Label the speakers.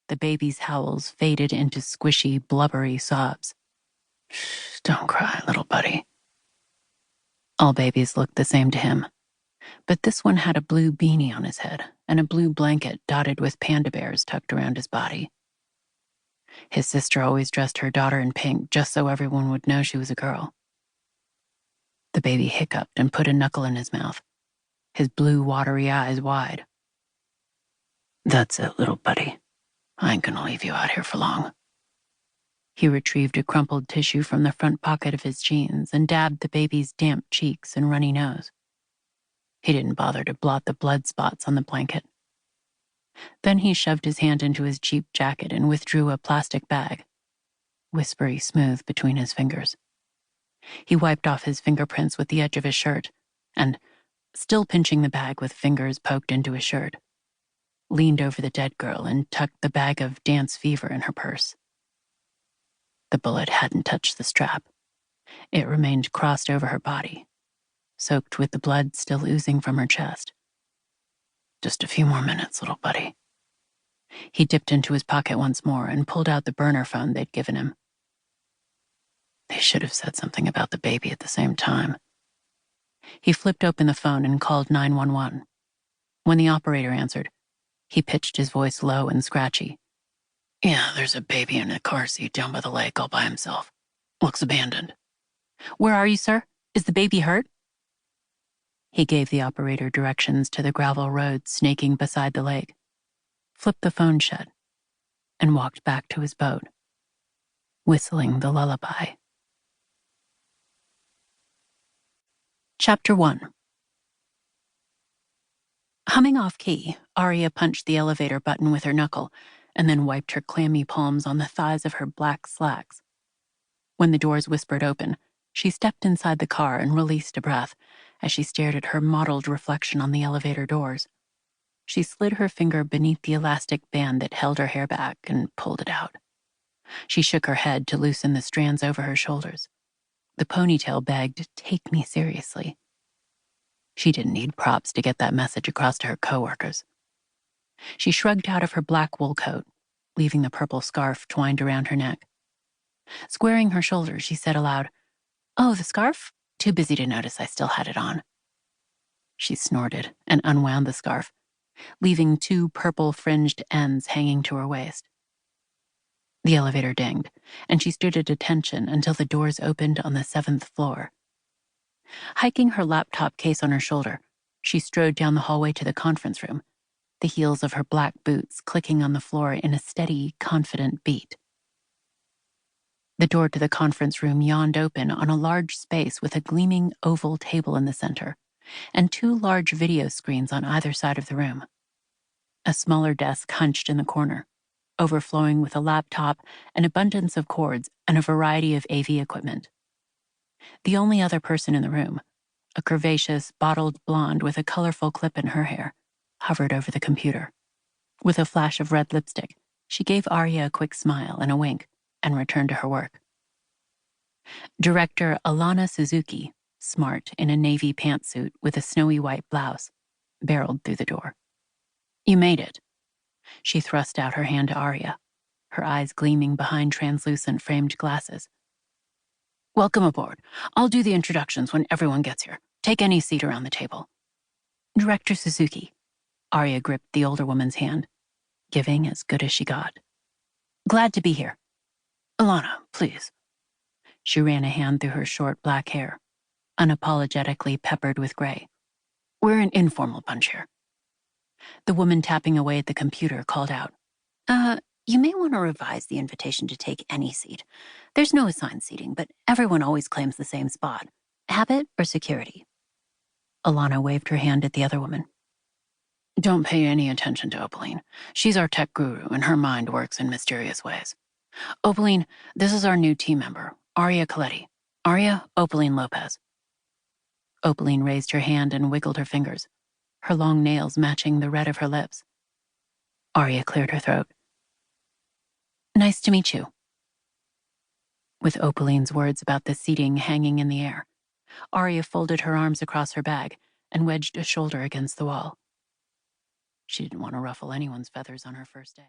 Speaker 1: the baby's howls faded into squishy, blubbery sobs. "Shh, don't cry, little buddy." All babies looked the same to him, but this one had a blue beanie on his head and a blue blanket dotted with panda bears tucked around his body. His sister always dressed her daughter in pink just so everyone would know she was a girl. The baby hiccuped and put a knuckle in his mouth, his blue, watery eyes wide. "That's it, little buddy. I ain't gonna leave you out here for long." He retrieved a crumpled tissue from the front pocket of his jeans and dabbed the baby's damp cheeks and runny nose. He didn't bother to blot the blood spots on the blanket. Then he shoved his hand into his cheap jacket and withdrew a plastic bag, whispery smooth between his fingers. He wiped off his fingerprints with the edge of his shirt and, still pinching the bag with fingers poked into his shirt, leaned over the dead girl and tucked the bag of dance fever in her purse. The bullet hadn't touched the strap. It remained crossed over her body, soaked with the blood still oozing from her chest. "Just a few more minutes, little buddy." He dipped into his pocket once more and pulled out the burner phone they'd given him. They should have said something about the baby at the same time. He flipped open the phone and called 911. When the operator answered, he pitched his voice low and scratchy. "Yeah, there's a baby in a car seat down by the lake all by himself. Looks abandoned." "Where are you, sir? Is the baby hurt?" He gave the operator directions to the gravel road snaking beside the lake, flipped the phone shut, and walked back to his boat, whistling the lullaby. Chapter 1. Humming off key, Aria punched the elevator button with her knuckle and then wiped her clammy palms on the thighs of her black slacks. When the doors whispered open, she stepped inside the car and released a breath as she stared at her mottled reflection on the elevator doors. She slid her finger beneath the elastic band that held her hair back and pulled it out. She shook her head to loosen the strands over her shoulders. The ponytail begged, "Take me seriously." She didn't need props to get that message across to her coworkers. She shrugged out of her black wool coat, leaving the purple scarf twined around her neck. Squaring her shoulders, she said aloud, "Oh, the scarf? Too busy to notice I still had it on." She snorted and unwound the scarf, leaving two purple-fringed ends hanging to her waist. The elevator dinged, and she stood at attention until the doors opened on the 7th floor. Hiking her laptop case on her shoulder, she strode down the hallway to the conference room, the heels of her black boots clicking on the floor in a steady, confident beat. The door to the conference room yawned open on a large space with a gleaming oval table in the center and two large video screens on either side of the room. A smaller desk hunched in the corner, overflowing with a laptop, an abundance of cords, and a variety of AV equipment. The only other person in the room, a curvaceous, bottled blonde with a colorful clip in her hair, hovered over the computer. With a flash of red lipstick, she gave Aria a quick smile and a wink and returned to her work. Director Alana Suzuki, smart in a navy pantsuit with a snowy white blouse, barreled through the door. "You made it." She thrust out her hand to Aria, her eyes gleaming behind translucent framed glasses. "Welcome aboard. I'll do the introductions when everyone gets here. Take any seat around the table." "Director Suzuki." Aria gripped the older woman's hand, giving as good as she got. "Glad to be here." "Alana, please." She ran a hand through her short black hair, unapologetically peppered with gray. "We're an informal bunch here." The woman tapping away at the computer called out, You may want to revise the invitation to take any seat. There's no assigned seating, but everyone always claims the same spot. Habit or security?" Alana waved her hand at the other woman. "Don't pay any attention to Opaline. She's our tech guru, and her mind works in mysterious ways. Opaline, this is our new team member, Aria Calletti. Aria, Opaline Lopez." Opaline raised her hand and wiggled her fingers, her long nails matching the red of her lips. Aria cleared her throat. "Nice to meet you." With Opaline's words about the seating hanging in the air, Aria folded her arms across her bag and wedged a shoulder against the wall. She didn't want to ruffle anyone's feathers on her first day.